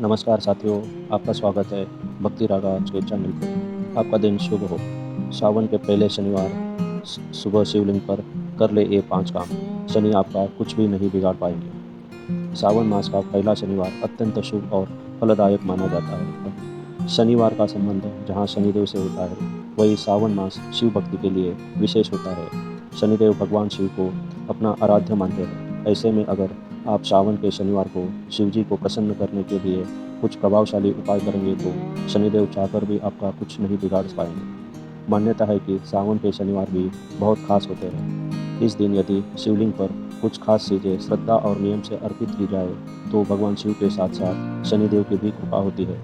नमस्कार साथियों, आपका स्वागत है भक्ति रागाज के चैनल पर। आपका दिन शुभ हो। सावन के पहले शनिवार सुबह शिवलिंग पर कर ले ये 5 काम। शनि आपका कुछ भी नहीं बिगाड़ पाएंगे। सावन मास का पहला शनिवार अत्यंत शुभ और फलदायक माना जाता है। शनिवार का संबंध जहाँ शनिदेव से होता है, वही सावन मास शिव भक्ति के लिए विशेष होता है। शनिदेव भगवान शिव को अपना आराध्य मानते हैं। ऐसे में अगर आप सावन के शनिवार को शिव जी को प्रसन्न करने के लिए कुछ प्रभावशाली उपाय करेंगे तो शनिदेव चाहकर भी आपका कुछ नहीं बिगाड़ पाएंगे। मान्यता है कि सावन के शनिवार भी बहुत खास होते हैं। इस दिन यदि शिवलिंग पर कुछ खास चीज़ें श्रद्धा और नियम से अर्पित की जाए तो भगवान शिव के साथ साथ शनिदेव की भी कृपा होती है।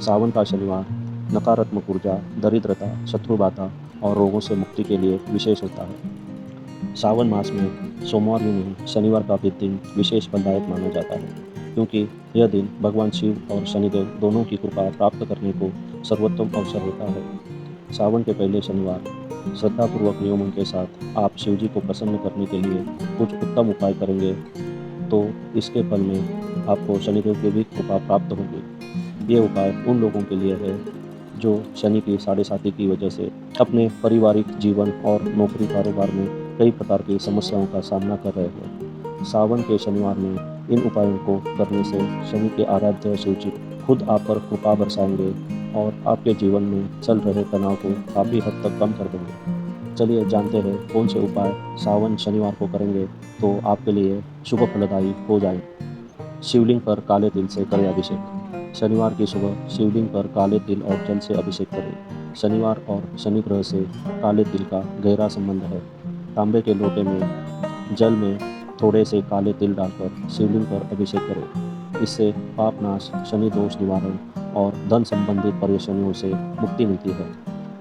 सावन का शनिवार नकारात्मक ऊर्जा, दरिद्रता, शत्रुबाधा और रोगों से मुक्ति के लिए विशेष होता है। सावन मास में सोमवार ही नहीं, शनिवार का भी दिन विशेष फलदायक माना जाता है, क्योंकि यह दिन भगवान शिव और शनिदेव दोनों की कृपा प्राप्त करने को सर्वोत्तम अवसर होता है। सावन के पहले शनिवार श्रद्धापूर्वक नियमों के साथ आप शिव जी को प्रसन्न करने के लिए कुछ उत्तम उपाय करेंगे तो इसके फल में आपको शनिदेव की भी कृपा प्राप्त होगी। ये उपाय उन लोगों के लिए है जो शनि की साढ़े साती की वजह से अपने पारिवारिक जीवन और नौकरी कारोबार में कई प्रकार की समस्याओं का सामना कर रहे हैं। सावन के शनिवार में इन उपायों को करने से शनि के आराध्य शिव जी खुद आप पर कृपा बरसाएंगे और आपके जीवन में चल रहे तनाव को काफ़ी हद तक कम कर देंगे। चलिए जानते हैं कौन से उपाय सावन शनिवार को करेंगे तो आपके लिए शुभ फलदायी हो जाएंगे। शिवलिंग पर काले तिल से करें अभिषेक। शनिवार की सुबह शिवलिंग पर काले तिल और जल से अभिषेक करें। शनिवार और शनि ग्रह से काले तिल का गहरा संबंध है। तांबे के लोटे में जल में थोड़े से काले तिल डालकर शिवलिंग पर अभिषेक करें। इससे पाप नाश, शनि दोष निवारण और धन संबंधित परेशानियों से मुक्ति मिलती है।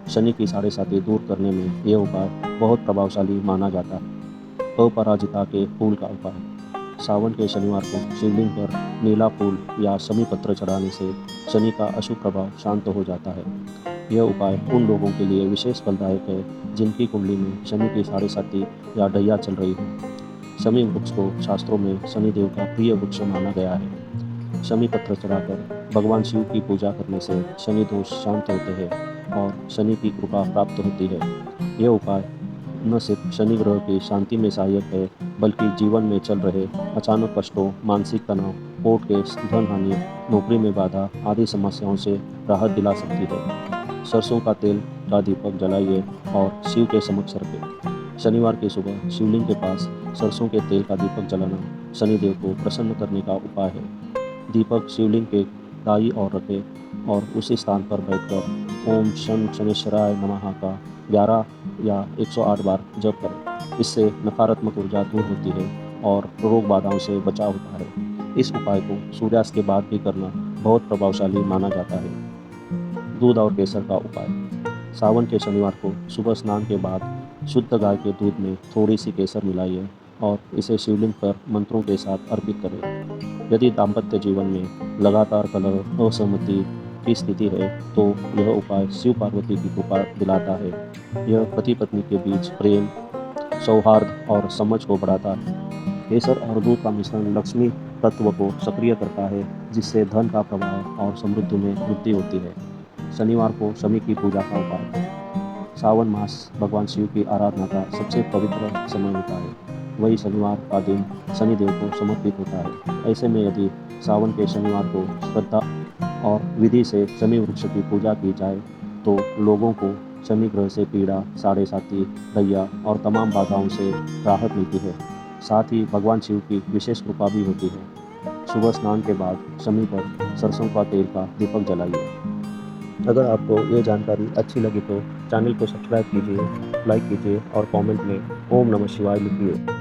शनि की साढ़े साती दूर करने में यह उपाय बहुत प्रभावशाली माना जाता है। अपराजिता के फूल का उपाय। सावन के शनिवार को शिवलिंग पर नीला फूल या शमी पत्र चढ़ाने से शनि का अशुभ प्रभाव शांत हो जाता है। यह उपाय उन लोगों के लिए विशेष फलदायक है जिनकी कुंडली में शनि की साढ़े साती या ढैया चल रही हो। शमी वृक्ष को शास्त्रों में शनिदेव का प्रिय वृक्ष माना गया है। शमी पत्र चढ़ाकर भगवान शिव की पूजा करने से शनि दोष शांत होते हैं और शनि की कृपा प्राप्त होती है। यह उपाय न सिर्फ शनि ग्रह की शांति में सहायक है, बल्कि जीवन में चल रहे अचानक कष्टों, मानसिक तनाव, कोर्ट केस, धन हानि, नौकरी में बाधा आदि समस्याओं से राहत दिला सकती है। सरसों का तेल का दीपक जलाइए और शिव के समक्ष रखें। शनिवार की सुबह शिवलिंग के पास सरसों के तेल का दीपक जलाना शनिदेव को प्रसन्न करने का उपाय है। दीपक शिवलिंग के दाईं ओर रखें और उसी स्थान पर बैठकर ओम शं शनेश्वराय नमः का 11 या 108 बार जप करें। इससे नकारात्मक ऊर्जा दूर होती है और रोग बाधाओं से बचाव होता है। इस उपाय को सूर्यास्त के बाद भी करना बहुत प्रभावशाली माना जाता है। दूध और केसर का उपाय। सावन के शनिवार को सुबह स्नान के बाद शुद्ध गाय के दूध में थोड़ी सी केसर मिलाइए और इसे शिवलिंग पर मंत्रों के साथ अर्पित करें। यदि दाम्पत्य जीवन में लगातार कलह, असहमति की स्थिति है तो यह उपाय शिव पार्वती की कृपा दिलाता है। यह पति पत्नी के बीच प्रेम, सौहार्द और समझ को बढ़ाता है। केसर और दूध का मिश्रण लक्ष्मी तत्व को सक्रिय करता है, जिससे धन का प्रभाव और समृद्धि में वृद्धि होती है। शनिवार को शनि की पूजा का उपाय। सावन मास भगवान शिव की आराधना का सबसे पवित्र समय होता है। वही शनिवार का दिन शनिदेव को समर्पित होता है। ऐसे में यदि सावन के शनिवार को श्रद्धा और विधि से शनि वृक्ष की पूजा की जाए तो लोगों को शनि ग्रह से पीड़ा, साढ़े साती, ढैया और तमाम बाधाओं से राहत मिलती है। साथ ही भगवान शिव की विशेष कृपा भी होती है। सुबह स्नान के बाद शनि पर सरसों का तेल का दीपक जलाइए। अगर आपको ये जानकारी अच्छी लगी तो चैनल को सब्सक्राइब कीजिए, लाइक कीजिए और कमेंट में ओम नमः शिवाय लिखिए।